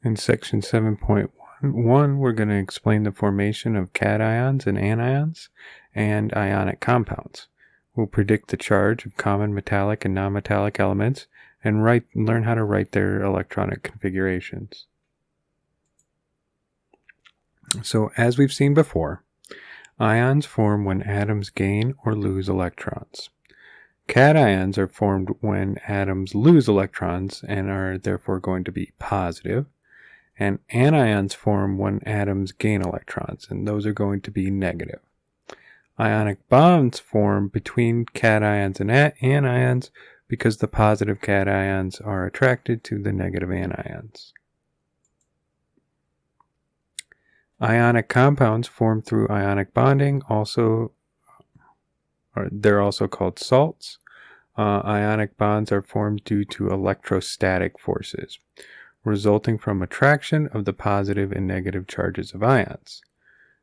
In section 7.1, we're going to explain the formation of cations and anions and ionic compounds. We'll predict the charge of common metallic and nonmetallic elements and learn how to write their electronic configurations. So, as we've seen before, ions form when atoms gain or lose electrons. Cations are formed when atoms lose electrons and are therefore going to be positive. And anions form when atoms gain electrons, and those are going to be negative. Ionic bonds form between cations and anions because the positive cations are attracted to the negative anions. Ionic compounds form through ionic bonding, they're also called salts. Ionic bonds are formed due to electrostatic forces, resulting from attraction of the positive and negative charges of ions.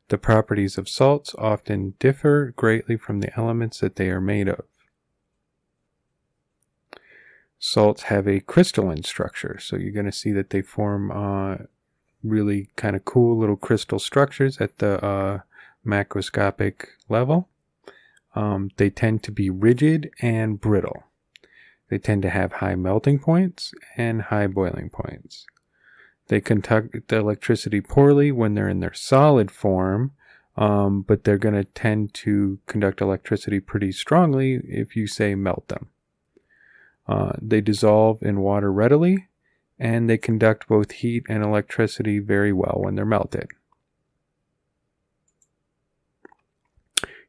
The properties of salts often differ greatly from the elements that they are made of. Salts have a crystalline structure, so you're going to see that they form really kind of cool little crystal structures at the macroscopic level. They tend to be rigid and brittle. They tend to have high melting points and high boiling points. They conduct the electricity poorly when they're in their solid form, but they're going to tend to conduct electricity pretty strongly if you, say, melt them. They dissolve in water readily, and they conduct both heat and electricity very well when they're melted.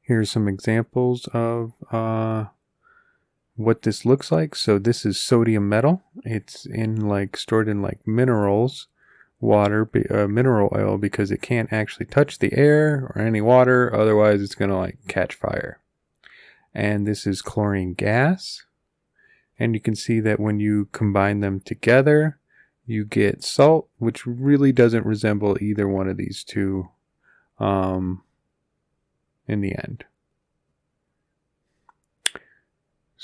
Here's some examples of what this looks like. So this is sodium metal. It's stored in minerals, water, mineral oil, because it can't actually touch the air or any water. Otherwise, it's going to catch fire. And this is chlorine gas. And you can see that when you combine them together, you get salt, which really doesn't resemble either one of these two in the end.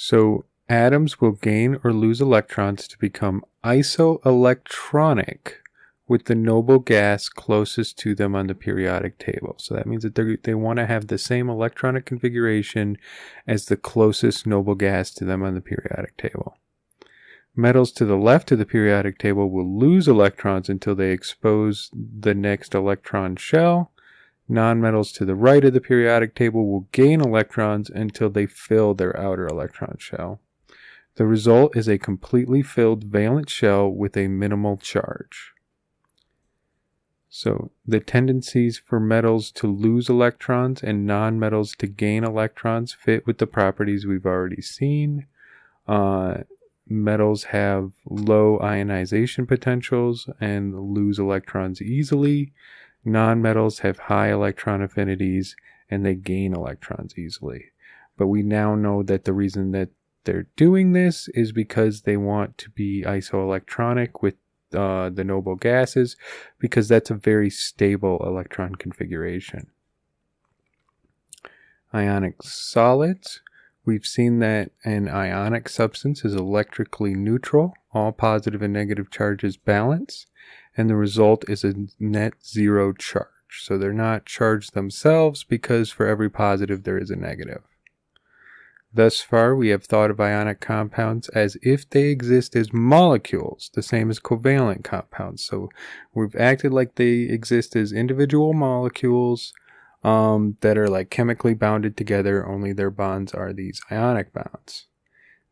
So atoms will gain or lose electrons to become isoelectronic with the noble gas closest to them on the periodic table. So that means that they want to have the same electronic configuration as the closest noble gas to them on the periodic table. Metals to the left of the periodic table will lose electrons until they expose the next electron shell. Nonmetals to the right of the periodic table will gain electrons until they fill their outer electron shell. The result is a completely filled valence shell with a minimal charge. So the tendencies for metals to lose electrons and nonmetals to gain electrons fit with the properties we've already seen. Metals have low ionization potentials and lose electrons easily. Nonmetals have high electron affinities and they gain electrons easily. But we now know that the reason that they're doing this is because they want to be isoelectronic with the noble gases, because that's a very stable electron configuration. Ionic solids. We've seen that an ionic substance is electrically neutral. All positive and negative charges balance, and the result is a net zero charge. So they're not charged themselves because for every positive there is a negative. Thus far, we have thought of ionic compounds as if they exist as molecules, the same as covalent compounds. So we've acted like they exist as individual molecules that are chemically bounded together, only their bonds are these ionic bonds.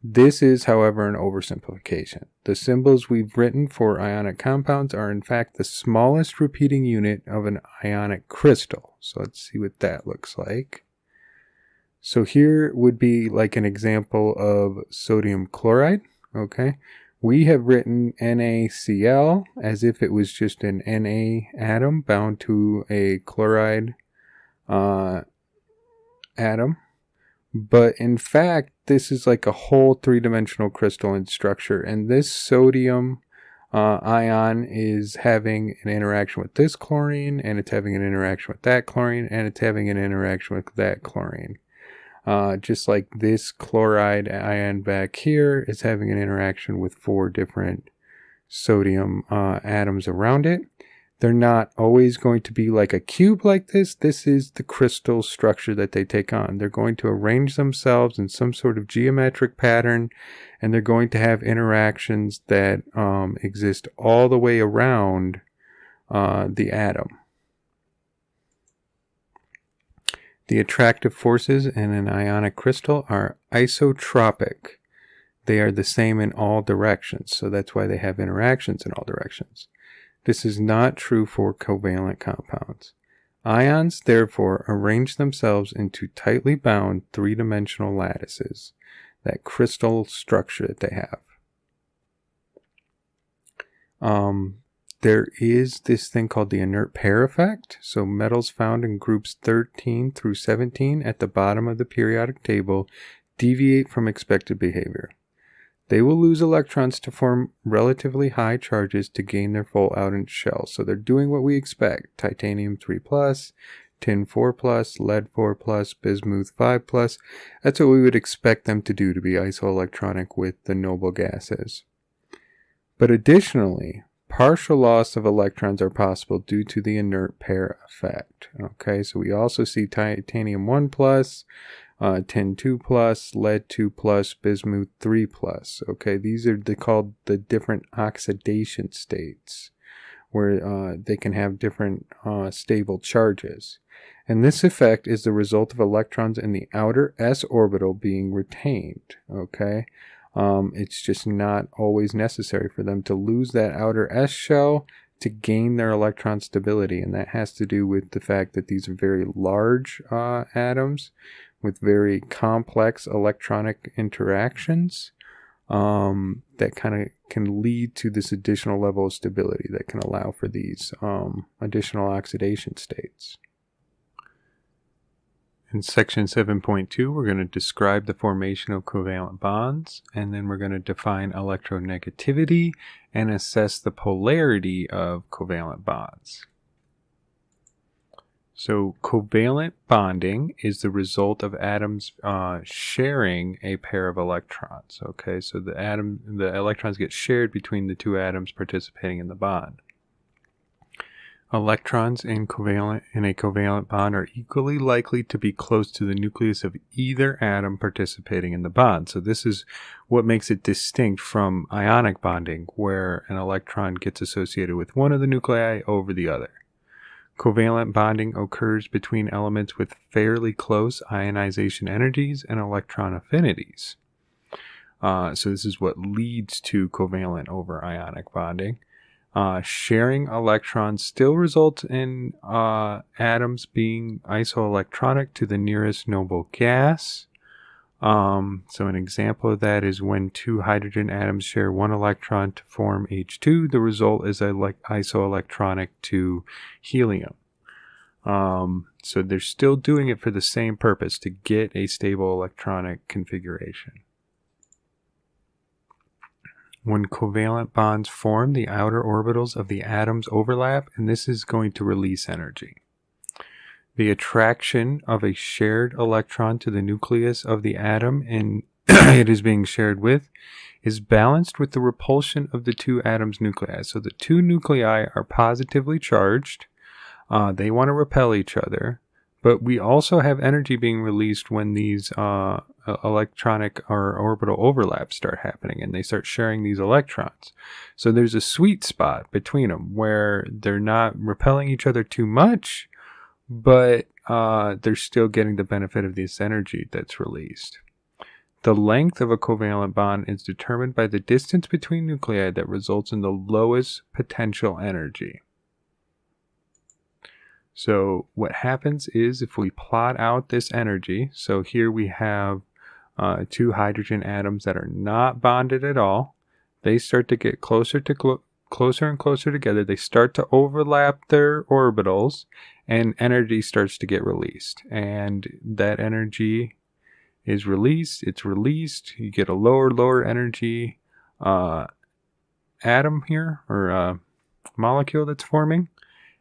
This is, however, an oversimplification. The symbols we've written for ionic compounds are in fact the smallest repeating unit of an ionic crystal. So let's see what that looks like. So here would be an example of sodium chloride. Okay, we have written NaCl as if it was just an Na atom bound to a chloride atom. But in fact, this is a whole three-dimensional crystalline structure, and this sodium ion is having an interaction with this chlorine, and it's having an interaction with that chlorine, and it's having an interaction with that chlorine. Just like this chloride ion back here is having an interaction with 4 different sodium atoms around it. They're not always going to be like a cube like this. This is the crystal structure that they take on. They're going to arrange themselves in some sort of geometric pattern, and they're going to have interactions that exist all the way around the atom. The attractive forces in an ionic crystal are isotropic. They are the same in all directions, so that's why they have interactions in all directions. This is not true for covalent compounds. Ions, therefore, arrange themselves into tightly bound three-dimensional lattices, that crystal structure that they have. There is this thing called the inert pair effect. So metals found in groups 13 through 17 at the bottom of the periodic table deviate from expected behavior. They will lose electrons to form relatively high charges to gain their full outer shell. So they're doing what we expect. Titanium 3+, tin 4+, lead 4+, bismuth 5+. That's what we would expect them to do, to be isoelectronic with the noble gases. But additionally, partial loss of electrons are possible due to the inert pair effect. Okay, so we also see titanium 1+, tin 2+, lead 2+, bismuth 3+. Okay, these are called the different oxidation states, where they can have different stable charges. And this effect is the result of electrons in the outer s orbital being retained. Okay, it's just not always necessary for them to lose that outer s shell to gain their electron stability, and that has to do with the fact that these are very large atoms with very complex electronic interactions that kind of can lead to this additional level of stability that can allow for these additional oxidation states. In section 7.2, we're going to describe the formation of covalent bonds, and then we're going to define electronegativity and assess the polarity of covalent bonds. So covalent bonding is the result of atoms sharing a pair of electrons. Okay, so the electrons get shared between the two atoms participating in the bond. Electrons in a covalent bond are equally likely to be close to the nucleus of either atom participating in the bond. So this is what makes it distinct from ionic bonding, where an electron gets associated with one of the nuclei over the other. Covalent bonding occurs between elements with fairly close ionization energies and electron affinities. So this is what leads to covalent over ionic bonding. Sharing electrons still results in atoms being isoelectronic to the nearest noble gas. So an example of that is when two hydrogen atoms share one electron to form H2, the result is isoelectronic to helium. So they're still doing it for the same purpose, to get a stable electronic configuration. When covalent bonds form, the outer orbitals of the atoms overlap, and this is going to release energy. The attraction of a shared electron to the nucleus of the atom it is being shared with is balanced with the repulsion of the two atoms' nuclei. So the two nuclei are positively charged. They want to repel each other, but we also have energy being released when these electronic or orbital overlaps start happening and they start sharing these electrons. So there's a sweet spot between them where they're not repelling each other too much, but they're still getting the benefit of this energy that's released. The length of a covalent bond is determined by the distance between nuclei that results in the lowest potential energy. So what happens is, if we plot out this energy, so here we have two hydrogen atoms that are not bonded at all. They start to get closer and closer together. They start to overlap their orbitals, and energy starts to get released. And that energy is released. It's released. You get a lower energy atom here, or molecule that's forming.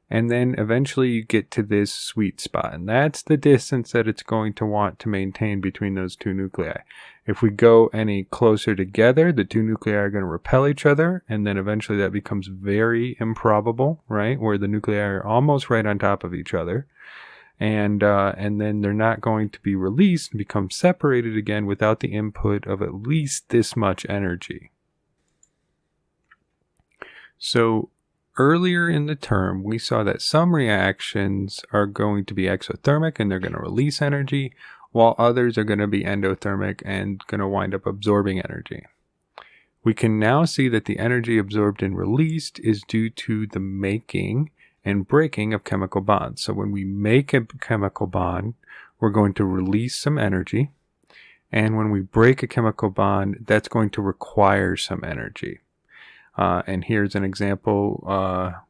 And then eventually you get to this sweet spot, and that's the distance that it's going to want to maintain between those two nuclei. If we go any closer together, the two nuclei are going to repel each other, and then eventually that becomes very improbable, right? Where the nuclei are almost right on top of each other. And then they're not going to be released and become separated again without the input of at least this much energy. So earlier in the term, we saw that some reactions are going to be exothermic and they're going to release energy, while others are going to be endothermic and going to wind up absorbing energy. We can now see that the energy absorbed and released is due to the making and breaking of chemical bonds. So when we make a chemical bond, we're going to release some energy. And when we break a chemical bond, that's going to require some energy. And here's an example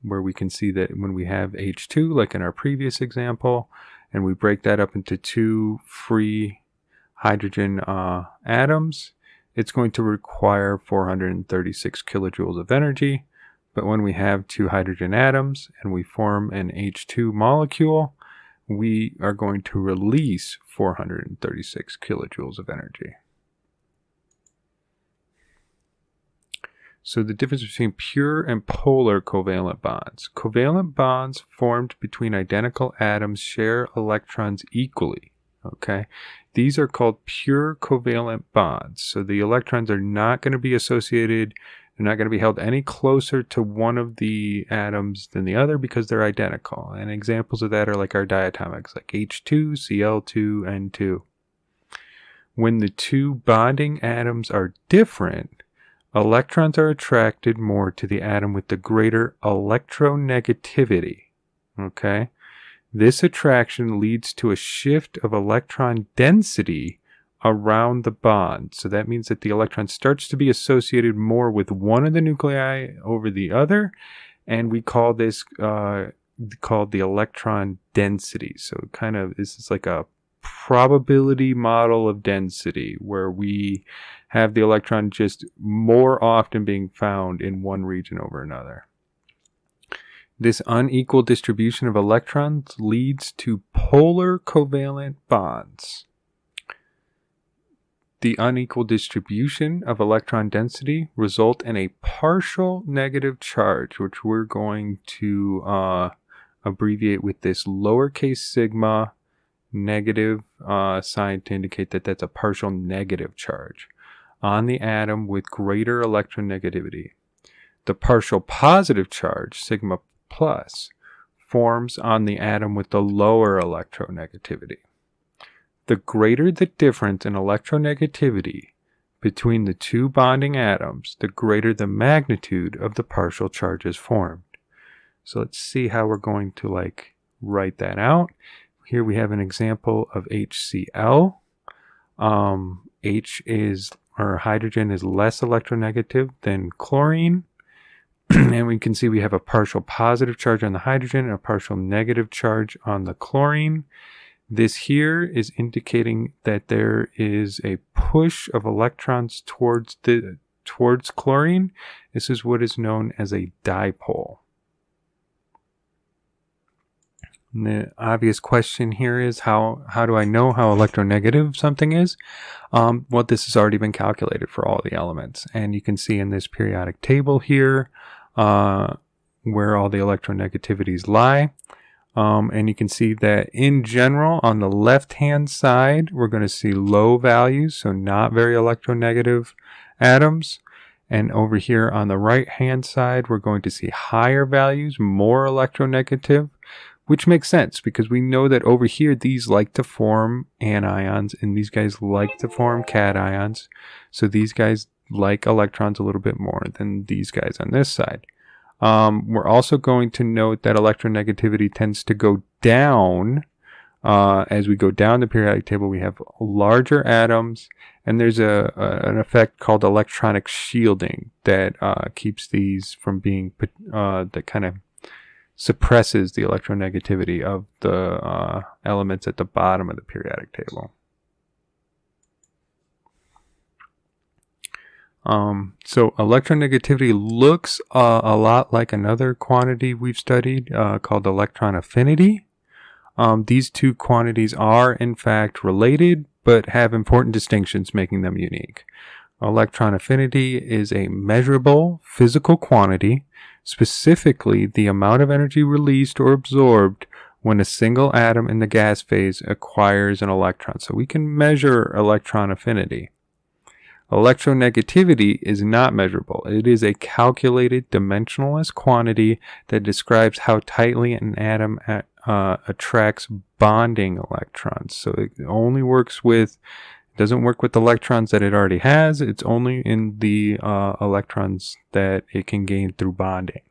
where we can see that when we have H2, like in our previous example, and we break that up into two free hydrogen atoms, it's going to require 436 kilojoules of energy. But when we have two hydrogen atoms and we form an H2 molecule, we are going to release 436 kilojoules of energy. So the difference between pure and polar covalent bonds. Covalent bonds formed between identical atoms share electrons equally. Okay, these are called pure covalent bonds. So the electrons are not going to be associated, they're not going to be held any closer to one of the atoms than the other because they're identical. And examples of that are like our diatomics, like H2, Cl2, N2. When the two bonding atoms are different, electrons are attracted more to the atom with the greater electronegativity. Okay? This attraction leads to a shift of electron density around the bond. So that means that the electron starts to be associated more with one of the nuclei over the other, and we call this called the electron density. So kind of this is like a probability model of density where we have the electron just more often being found in one region over another. This unequal distribution of electrons leads to polar covalent bonds. The unequal distribution of electron density result in a partial negative charge, which we're going to abbreviate with this lowercase sigma negative sign to indicate that that's a partial negative charge on the atom with greater electronegativity. The partial positive charge, sigma plus, forms on the atom with the lower electronegativity. The greater the difference in electronegativity between the two bonding atoms, the greater the magnitude of the partial charges formed. So let's see how we're going to write that out. Here we have an example of HCl. Hydrogen is less electronegative than chlorine. And we can see we have a partial positive charge on the hydrogen and a partial negative charge on the chlorine. This here is indicating that there is a push of electrons towards chlorine. This is what is known as a dipole. And the obvious question here is how do I know how electronegative something is? Well, this has already been calculated for all the elements, and you can see in this periodic table here where all the electronegativities lie. And you can see that in general, on the left-hand side, we're going to see low values, so not very electronegative atoms. And over here on the right-hand side, we're going to see higher values, more electronegative, which makes sense because we know that over here, these like to form anions, and these guys like to form cations. So these guys like electrons a little bit more than these guys on this side. We're also going to note that electronegativity tends to go down. As we go down the periodic table, we have larger atoms, and there's an effect called electronic shielding that keeps these from being, that kind of suppresses the electronegativity of the elements at the bottom of the periodic table. So electronegativity looks a lot like another quantity we've studied called electron affinity. These two quantities are in fact related, but have important distinctions making them unique. Electron affinity is a measurable physical quantity, specifically the amount of energy released or absorbed when a single atom in the gas phase acquires an electron. So we can measure electron affinity. Electronegativity is not measurable. It is a calculated dimensionless quantity that describes how tightly an atom attracts bonding electrons. So it only works with, doesn't work with electrons that it already has. It's only in the electrons that it can gain through bonding.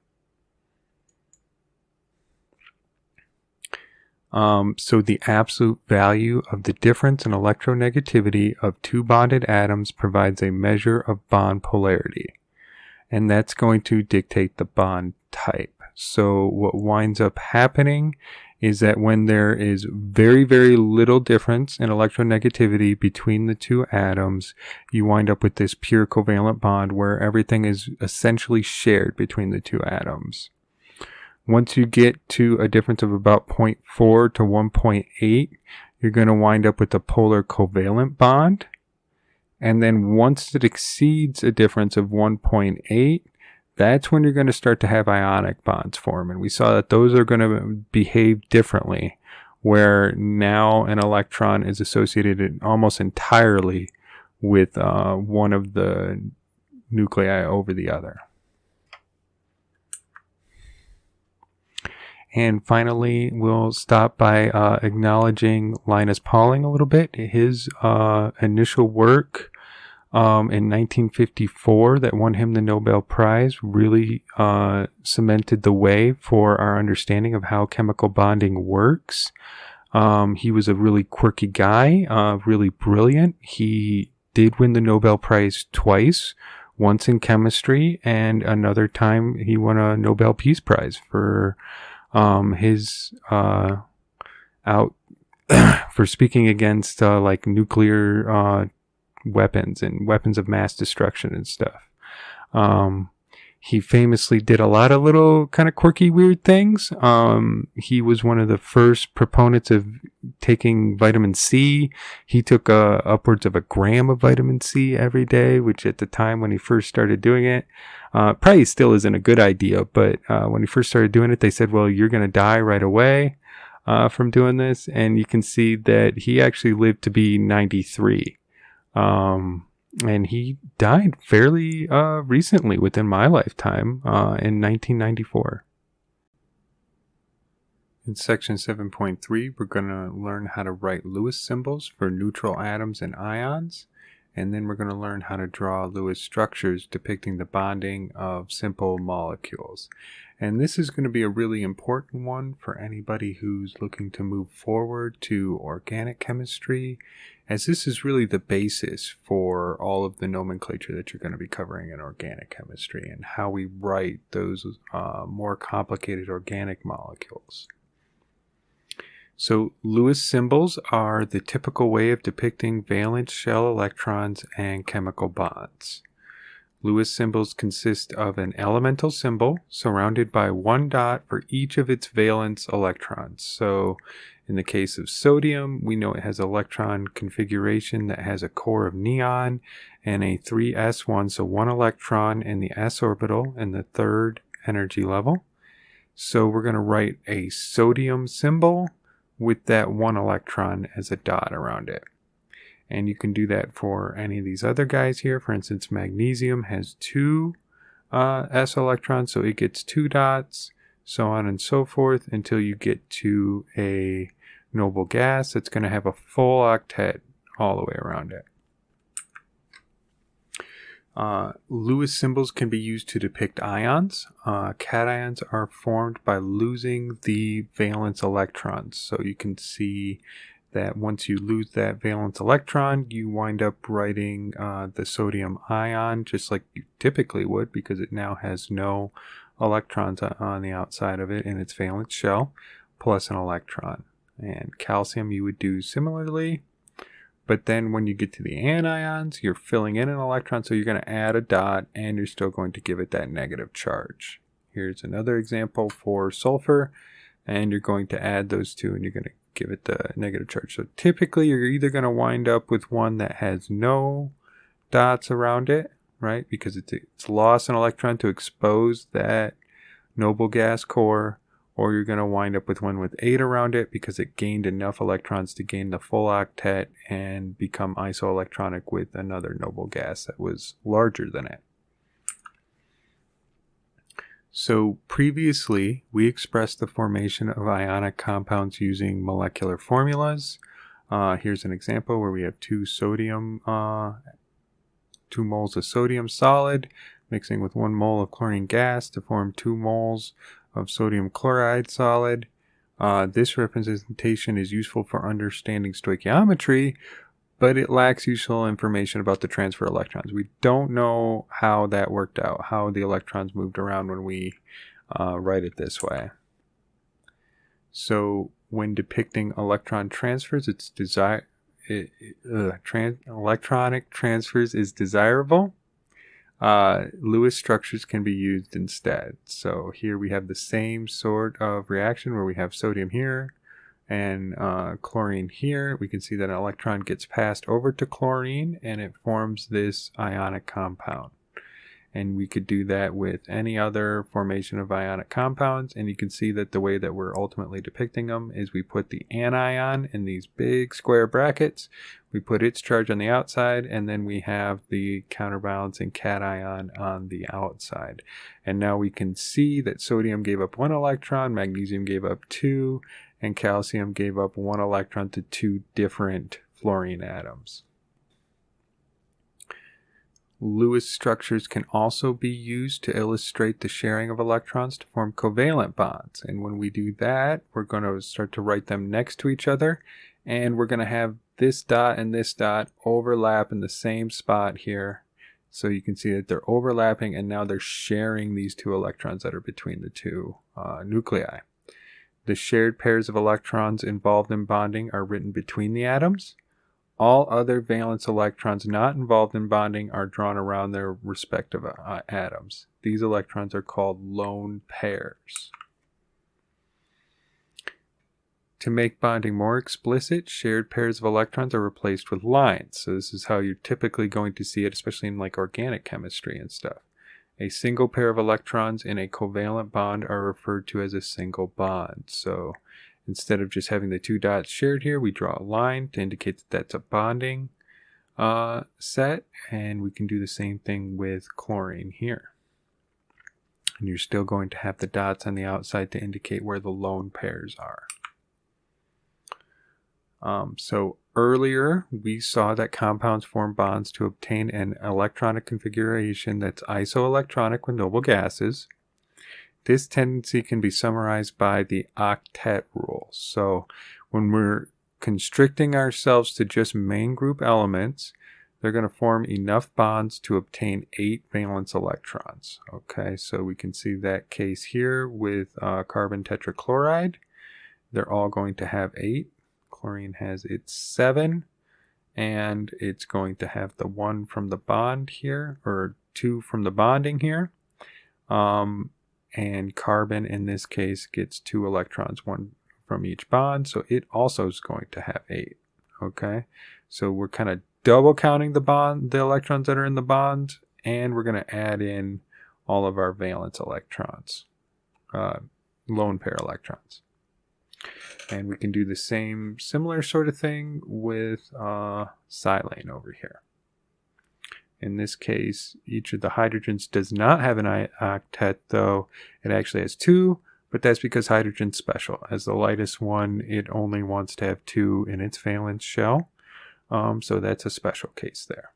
So the absolute value of the difference in electronegativity of two bonded atoms provides a measure of bond polarity. And that's going to dictate the bond type. So what winds up happening is that when there is very, very little difference in electronegativity between the two atoms, you wind up with this pure covalent bond where everything is essentially shared between the two atoms. Once you get to a difference of about 0.4 to 1.8, you're going to wind up with a polar covalent bond. And then once it exceeds a difference of 1.8, that's when you're going to start to have ionic bonds form. And we saw that those are going to behave differently, where now an electron is associated almost entirely with one of the nuclei over the other. And finally, we'll stop by acknowledging Linus Pauling a little bit. His initial work in 1954 that won him the Nobel Prize really cemented the way for our understanding of how chemical bonding works. He was a really quirky guy, really brilliant. He did win the Nobel Prize twice, once in chemistry, and another time he won a Nobel Peace Prize for his out for speaking against like nuclear weapons and weapons of mass destruction and stuff. He famously did a lot of little kind of quirky, weird things. He was one of the first proponents of taking vitamin C. He took upwards of 1 gram of vitamin C every day, which at the time when he first started doing it, probably still isn't a good idea, but when he first started doing it, they said, well, you're going to die right away from doing this. And you can see that he actually lived to be 93. And he died fairly recently within my lifetime in 1994. In section 7.3, we're going to learn how to write Lewis symbols for neutral atoms and ions. And then we're going to learn how to draw Lewis structures depicting the bonding of simple molecules. And this is going to be a really important one for anybody who's looking to move forward to organic chemistry, as this is really the basis for all of the nomenclature that you're going to be covering in organic chemistry and how we write those more complicated organic molecules. So Lewis symbols are the typical way of depicting valence shell electrons and chemical bonds. Lewis symbols consist of an elemental symbol surrounded by one dot for each of its valence electrons. So in the case of sodium, we know it has electron configuration that has a core of neon and a 3s1, so one electron in the s orbital in the third energy level. So we're going to write a sodium symbol with that one electron as a dot around it. And you can do that for any of these other guys here. For instance, magnesium has 2 s electrons, so it gets 2 dots, so on and so forth, until you get to a noble gas that's going to have a full octet all the way around it. Lewis symbols can be used to depict ions. Cations are formed by losing the valence electrons. So you can see that once you lose that valence electron, you wind up writing the sodium ion just like you typically would, because it now has no electrons on the outside of it in its valence shell, plus an electron. And calcium you would do similarly. But then when you get to the anions, you're filling in an electron, so you're going to add a dot, and you're still going to give it that negative charge. Here's another example for sulfur, and you're going to add those two, and you're going to give it the negative charge. So typically, you're either going to wind up with one that has no dots around it, right? Because it's lost an electron to expose that noble gas core, or you're going to wind up with one with 8 around it because it gained enough electrons to gain the full octet and become isoelectronic with another noble gas that was larger than it. So previously, we expressed the formation of ionic compounds using molecular formulas. Here's an example where we have 2 moles of sodium solid mixing with 1 mole of chlorine gas to form 2 moles of sodium chloride solid. This representation is useful for understanding stoichiometry, but it lacks useful information about the transfer electrons. We don't know how that worked out, how the electrons moved around when we write it this way. So when depicting electron transfers, electronic transfers is desirable. Lewis structures can be used instead. So here we have the same sort of reaction where we have sodium here and chlorine here. We can see that an electron gets passed over to chlorine and it forms this ionic compound. And we could do that with any other formation of ionic compounds. And you can see that the way that we're ultimately depicting them is we put the anion in these big square brackets. We put its charge on the outside, and then we have the counterbalancing cation on the outside. And now we can see that sodium gave up 1 electron, magnesium gave up 2, and calcium gave up 1 electron to 2 different fluorine atoms. Lewis structures can also be used to illustrate the sharing of electrons to form covalent bonds. And when we do that, we're going to start to write them next to each other. And we're going to have this dot and this dot overlap in the same spot here. So you can see that they're overlapping, and now they're sharing these 2 electrons that are between the 2 nuclei. The shared pairs of electrons involved in bonding are written between the atoms. All other valence electrons not involved in bonding are drawn around their respective atoms. These electrons are called lone pairs. To make bonding more explicit, shared pairs of electrons are replaced with lines. So this is how you're typically going to see it, especially in like organic chemistry and stuff. A single pair of electrons in a covalent bond are referred to as a single bond. So instead of just having the 2 dots shared here, we draw a line to indicate that that's a bonding set. And we can do the same thing with chlorine here. And you're still going to have the dots on the outside to indicate where the lone pairs are. So earlier we saw that compounds form bonds to obtain an electronic configuration that's isoelectronic with noble gases. This tendency can be summarized by the octet rule. So when we're constricting ourselves to just main group elements, they're going to form enough bonds to obtain 8 valence electrons. Okay, so we can see that case here with carbon tetrachloride. They're all going to have 8. Chlorine has its 7, and it's going to have the 1 from the bond here, or 2 from the bonding here. And carbon in this case gets 2 electrons, 1 from each bond, so it also is going to have 8. Okay, so we're kind of double counting the electrons that are in the bond, and we're going to add in all of our valence electrons, lone pair electrons. And we can do the similar sort of thing with silane over here. In this case, each of the hydrogens does not have an octet, though it actually has 2, but that's because hydrogen's special. As the lightest one, it only wants to have 2 in its valence shell. So that's a special case there.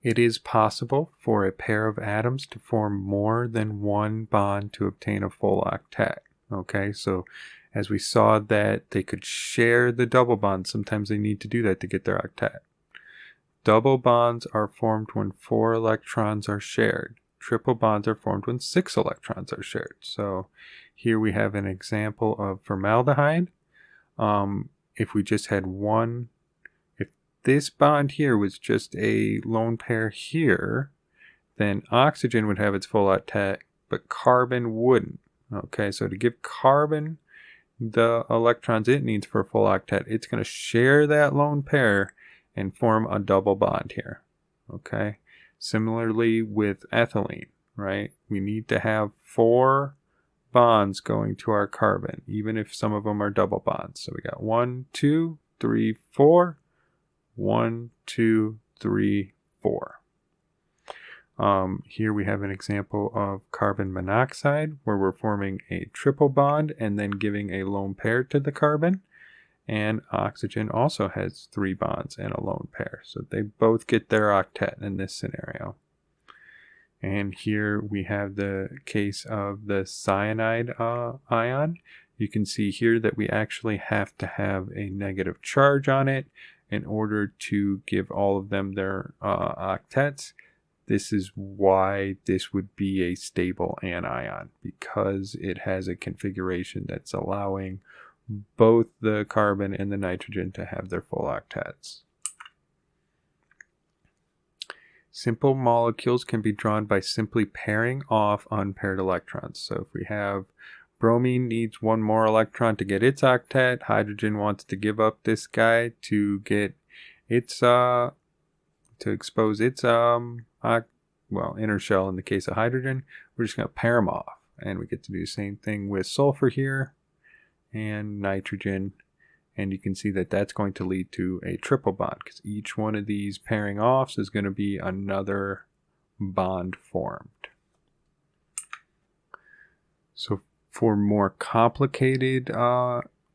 It is possible for a pair of atoms to form more than 1 bond to obtain a full octet. Okay, so as we saw that they could share the double bonds, sometimes they need to do that to get their octet. Double bonds are formed when 4 electrons are shared. Triple bonds are formed when 6 electrons are shared. So here we have an example of formaldehyde. if we just had one, if this bond here was just a lone pair here, then oxygen would have its full octet, but carbon wouldn't. Okay, so to give carbon the electrons it needs for a full octet, it's going to share that lone pair and form a double bond here. Okay, similarly with ethylene, right? We need to have 4 bonds going to our carbon, even if some of them are double bonds. So we got 1, 2, 3, 4. 1, 2, 3, 4. Here we have an example of carbon monoxide where we're forming a triple bond and then giving a lone pair to the carbon. And oxygen also has 3 bonds and a lone pair. So they both get their octet in this scenario. And here we have the case of the cyanide ion. You can see here that we actually have to have a negative charge on it in order to give all of them their octets. This is why this would be a stable anion, because it has a configuration that's allowing both the carbon and the nitrogen to have their full octets. Simple molecules can be drawn by simply pairing off unpaired electrons. So if we have bromine needs 1 more electron to get its octet, hydrogen wants to give up this guy to get its to expose its inner shell in the case of hydrogen. We're just going to pair them off, and we get to do the same thing with sulfur here and nitrogen. And you can see that that's going to lead to a triple bond, because each one of these pairing offs is going to be another bond formed. So for more complicated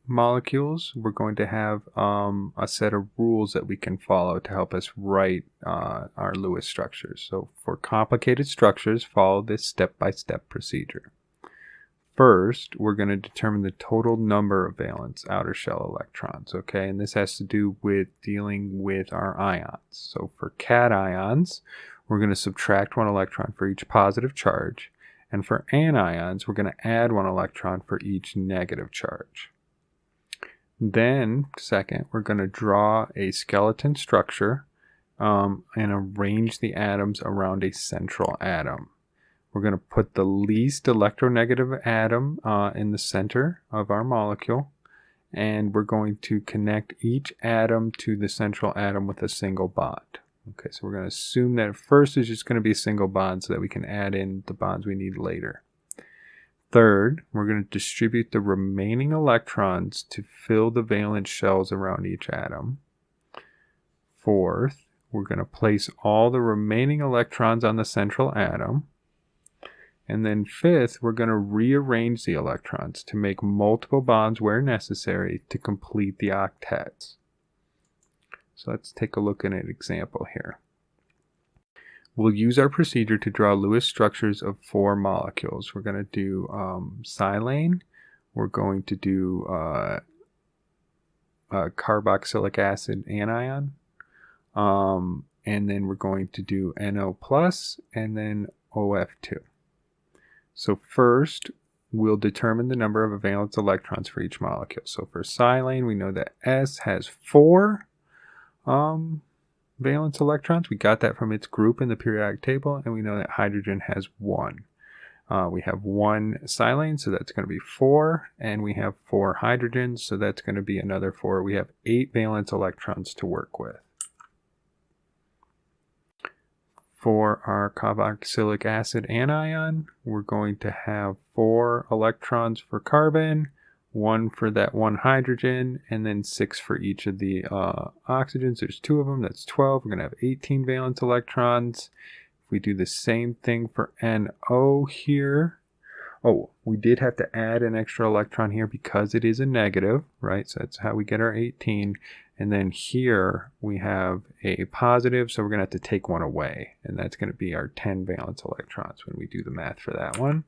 molecules, we're going to have a set of rules that we can follow to help us write our Lewis structures. So for complicated structures, follow this step-by-step procedure. First, we're going to determine the total number of valence outer shell electrons, okay? And this has to do with dealing with our ions. So for cations, we're going to subtract 1 electron for each positive charge. And for anions, we're going to add 1 electron for each negative charge. Then, second, we're going to draw a skeleton structure and arrange the atoms around a central atom. We're going to put the least electronegative atom in the center of our molecule, and we're going to connect each atom to the central atom with a single bond. Okay, so we're going to assume that at first it's just going to be a single bond so that we can add in the bonds we need later. Third, we're going to distribute the remaining electrons to fill the valence shells around each atom. Fourth, we're going to place all the remaining electrons on the central atom. And then fifth, we're going to rearrange the electrons to make multiple bonds where necessary to complete the octets. So let's take a look at an example here. We'll use our procedure to draw Lewis structures of 4 molecules. We're going to do silane. We're going to do carboxylic acid anion. And then we're going to do NO+, and then OF2. So first, we'll determine the number of valence electrons for each molecule. So for silane, we know that S has 4 valence electrons. We got that from its group in the periodic table, and we know that hydrogen has 1. We have 1 silane, so that's going to be 4, and we have 4 hydrogens, so that's going to be another 4. We have 8 valence electrons to work with. For our carboxylic acid anion, we're going to have 4 electrons for carbon, 1 for that 1 hydrogen, and then 6 for each of the oxygens. There's 2 of them, that's 12. We're going to have 18 valence electrons. If we do the same thing for NO here, oh, we did have to add an extra electron here because it is a negative, right? So that's how we get our 18. And then here we have a positive, so we're going to have to take 1 away. And that's going to be our 10 valence electrons when we do the math for that one.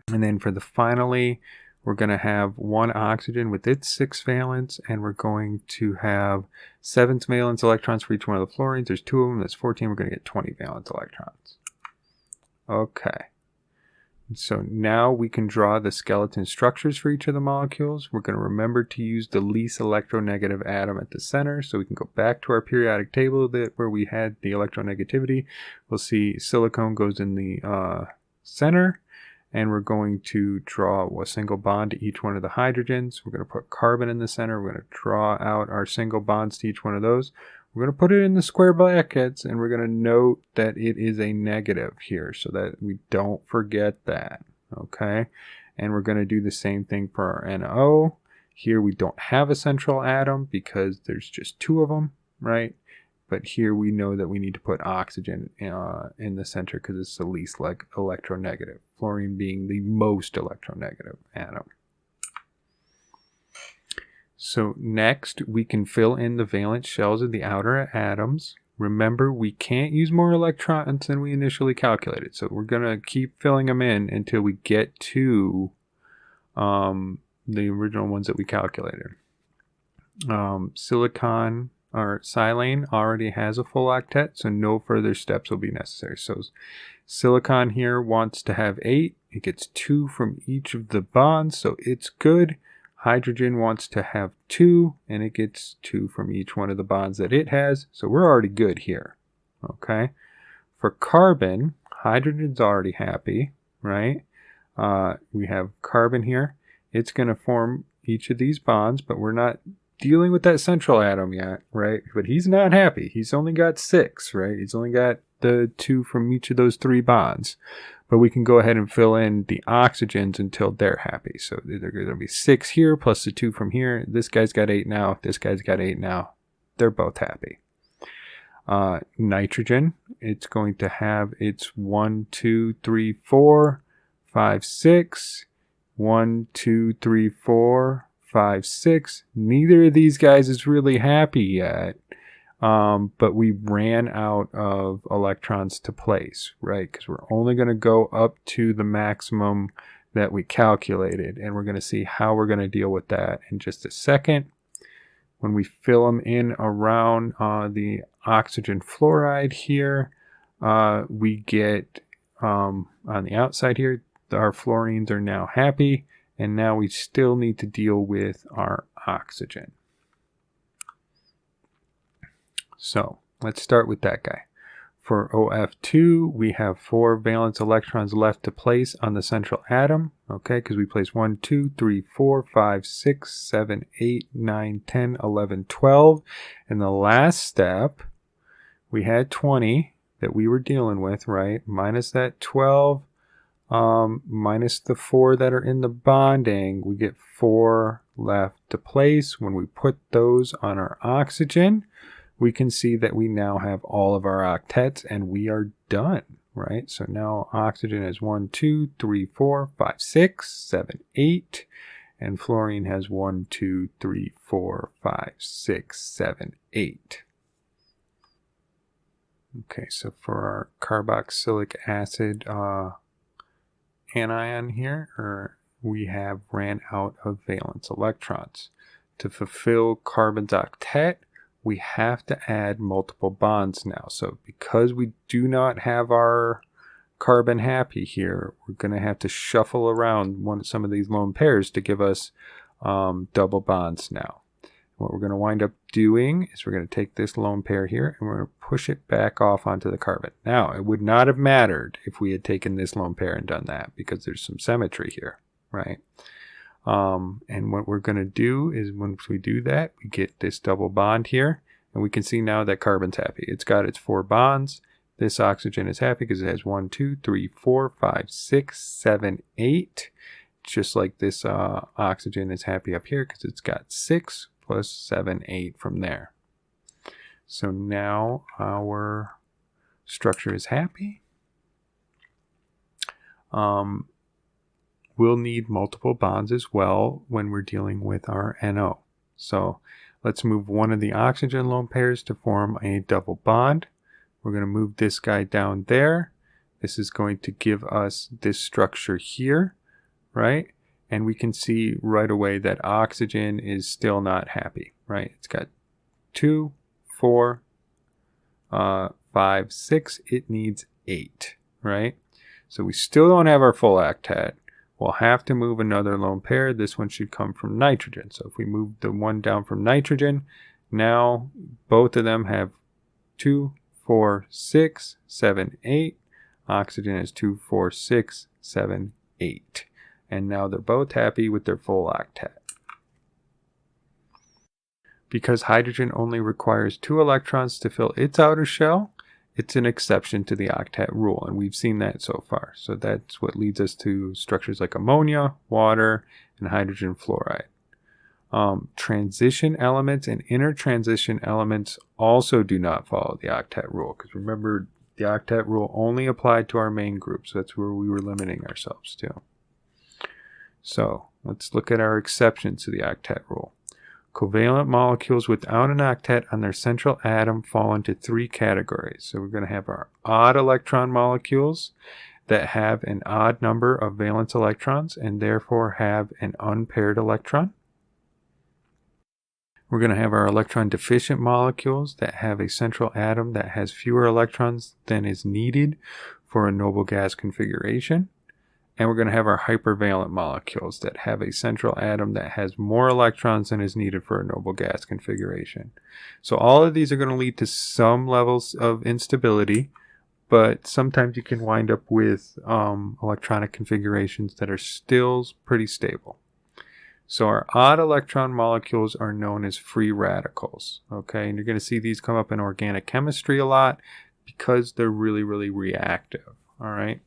And then for the finally, we're going to have 1 oxygen with its 6 valence, and we're going to have 7 valence electrons for each one of the fluorines. There's 2 of them, that's 14. We're going to get 20 valence electrons. Okay. So now we can draw the skeleton structures for each of the molecules. We're going to remember to use the least electronegative atom at the center. So we can go back to our periodic table where we had the electronegativity. We'll see silicone goes in the center. And we're going to draw a single bond to each one of the hydrogens. We're going to put carbon in the center. We're going to draw out our single bonds to each one of those. We're going to put it in the square brackets, and we're going to note that it is a negative here so that we don't forget that, okay? And we're going to do the same thing for our NO. Here we don't have a central atom because there's just two of them, right? But here we know that we need to put oxygen in the center because it's the least electronegative, fluorine being the most electronegative atom. So next, we can fill in the valence shells of the outer atoms. Remember, we can't use more electrons than we initially calculated. So we're going to keep filling them in until we get to the original ones that we calculated. Silicon or silane already has a full octet, so no further steps will be necessary. So silicon here wants to have 8. It gets 2 from each of the bonds, so it's good. Hydrogen wants to have 2, and it gets 2 from each one of the bonds that it has, so we're already good here. Okay. For carbon, hydrogen's already happy, right? We have carbon here. It's going to form each of these bonds, but we're not dealing with that central atom yet, right? But he's not happy. He's only got 6, right? He's only got the 2 from each of those 3 bonds. But we can go ahead and fill in the oxygens until they're happy. So there's going to be 6 here plus the 2 from here. This guy's got 8 now. This guy's got 8 now. They're both happy. Nitrogen, it's going to have its 1, 2, 3, 4, 5, 6. 1, 2, 3, 4, 5, 6. Neither of these guys is really happy yet. But we ran out of electrons to place, right? Because we're only going to go up to the maximum that we calculated. And we're going to see how we're going to deal with that in just a second. When we fill them in around the oxygen fluoride here, we get on the outside here, our fluorines are now happy. And now we still need to deal with our oxygen. So let's start with that guy. For OF2, we have 4 valence electrons left to place on the central atom, okay, because we place 1, 2, 3, 4, 5, 6, 7, 8, 9, 10, 11, 12. In the last step, we had 20 that we were dealing with, right? Minus that 12, minus the 4 that are in the bonding, we get 4 left to place. When we put those on our oxygen, we can see that we now have all of our octets and we are done, right? So now oxygen has 1, 2, 3, 4, 5, 6, 7, 8, and fluorine has 1, 2, 3, 4, 5, 6, 7, 8. Okay, so for our carboxylic acid anion here, we have ran out of valence electrons. To fulfill carbon's octet, we have to add multiple bonds now. So because we do not have our carbon happy here, we're going to have to shuffle around some of these lone pairs to give us double bonds now. What we're going to wind up doing is we're going to take this lone pair here and we're going to push it back off onto the carbon. Now, it would not have mattered if we had taken this lone pair and done that because there's some symmetry here, right? And what we're going to do is once we do that, we get this double bond here. And we can see now that carbon's happy. It's got its 4 bonds. This oxygen is happy because it has 1, 2, 3, 4, 5, 6, 7, 8. Just like this oxygen is happy up here because it's got 6 plus 7, 8 from there. So now our structure is happy. We'll need multiple bonds as well when we're dealing with our NO. So let's move one of the oxygen lone pairs to form a double bond. We're going to move this guy down there. This is going to give us this structure here, right? And we can see right away that oxygen is still not happy, right? It's got 2, 4, 5, 6. It needs 8, right? So we still don't have our full octet. We'll have to move another lone pair. This one should come from nitrogen. So if we move the one down from nitrogen, now both of them have 2, 4, 6, 7, 8. Oxygen is 2, 4, 6, 7, 8. And now they're both happy with their full octet. Because hydrogen only requires 2 electrons to fill its outer shell, it's an exception to the octet rule, and we've seen that so far. So that's what leads us to structures like ammonia, water, and hydrogen fluoride. Transition elements and inner transition elements also do not follow the octet rule, because remember, the octet rule only applied to our main group, so that's where we were limiting ourselves to. So let's look at our exceptions to the octet rule. Covalent molecules without an octet on their central atom fall into 3 categories. So we're going to have our odd-electron molecules that have an odd number of valence electrons and therefore have an unpaired electron. We're going to have our electron-deficient molecules that have a central atom that has fewer electrons than is needed for a noble gas configuration. And we're going to have our hypervalent molecules that have a central atom that has more electrons than is needed for a noble gas configuration. So all of these are going to lead to some levels of instability, but sometimes you can wind up with electronic configurations that are still pretty stable. So our odd electron molecules are known as free radicals. Okay, and you're going to see these come up in organic chemistry a lot because they're really, really reactive. All right,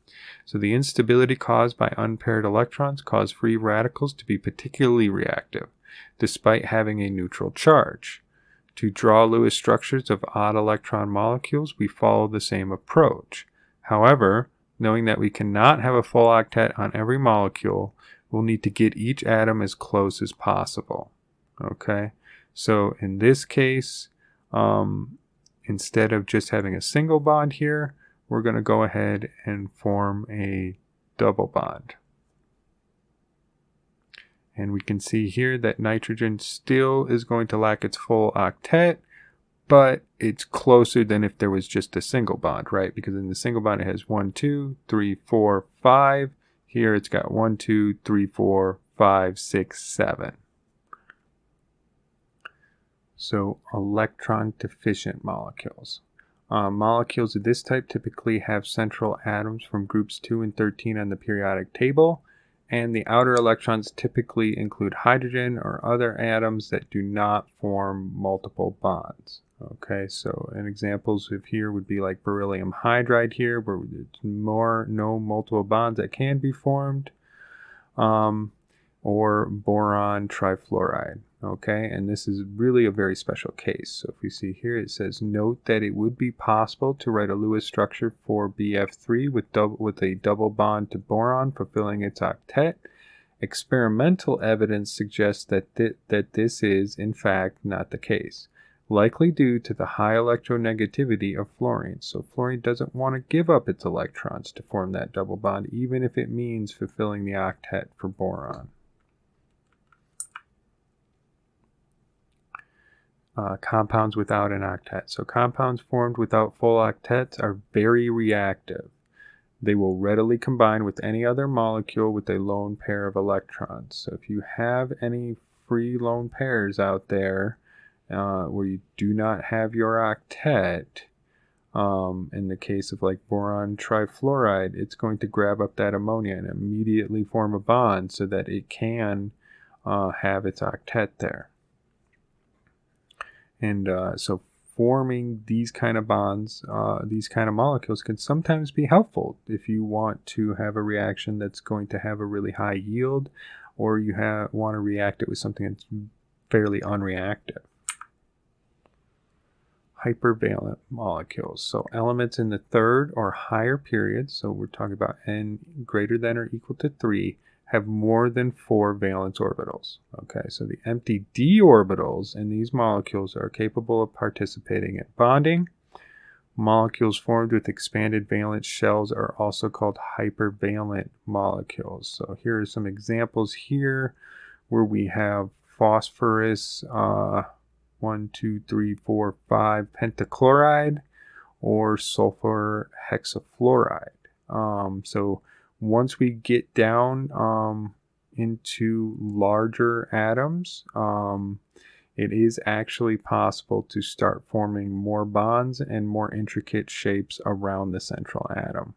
so the instability caused by unpaired electrons cause free radicals to be particularly reactive, despite having a neutral charge. To draw Lewis structures of odd electron molecules, we follow the same approach. However, knowing that we cannot have a full octet on every molecule, we'll need to get each atom as close as possible. Okay, so in this case, instead of just having a single bond here, we're going to go ahead and form a double bond. And we can see here that nitrogen still is going to lack its full octet, but it's closer than if there was just a single bond, right? Because in the single bond it has 1, 2, 3, 4, 5. Here it's got 1, 2, 3, 4, 5, 6, 7. So electron-deficient molecules. Molecules of this type typically have central atoms from groups 2 and 13 on the periodic table, and the outer electrons typically include hydrogen or other atoms that do not form multiple bonds. Okay, so an examples of here would be like beryllium hydride here, where there's no multiple bonds that can be formed, or boron trifluoride. Okay, and this is really a very special case. So if we see here, it says, note that it would be possible to write a Lewis structure for BF3 with a double bond to boron fulfilling its octet. Experimental evidence suggests that this is, in fact, not the case, likely due to the high electronegativity of fluorine. So fluorine doesn't want to give up its electrons to form that double bond, even if it means fulfilling the octet for boron. Compounds without an octet. So compounds formed without full octets are very reactive. They will readily combine with any other molecule with a lone pair of electrons. So if you have any free lone pairs out there where you do not have your octet, in the case of like boron trifluoride, it's going to grab up that ammonia and immediately form a bond so that it can have its octet there. And so forming these kind of bonds, these kind of molecules can sometimes be helpful if you want to have a reaction that's going to have a really high yield, or you want to react it with something that's fairly unreactive. Hypervalent molecules. So elements in the third or higher period, so we're talking about n greater than or equal to 3, have more than 4 valence orbitals. Okay, so the empty d orbitals in these molecules are capable of participating in bonding. Molecules formed with expanded valence shells are also called hypervalent molecules. So here are some examples here where we have phosphorus 1, 2, 3, 4, 5 pentachloride, or sulfur hexafluoride. So once we get down into larger atoms, it is actually possible to start forming more bonds and more intricate shapes around the central atom.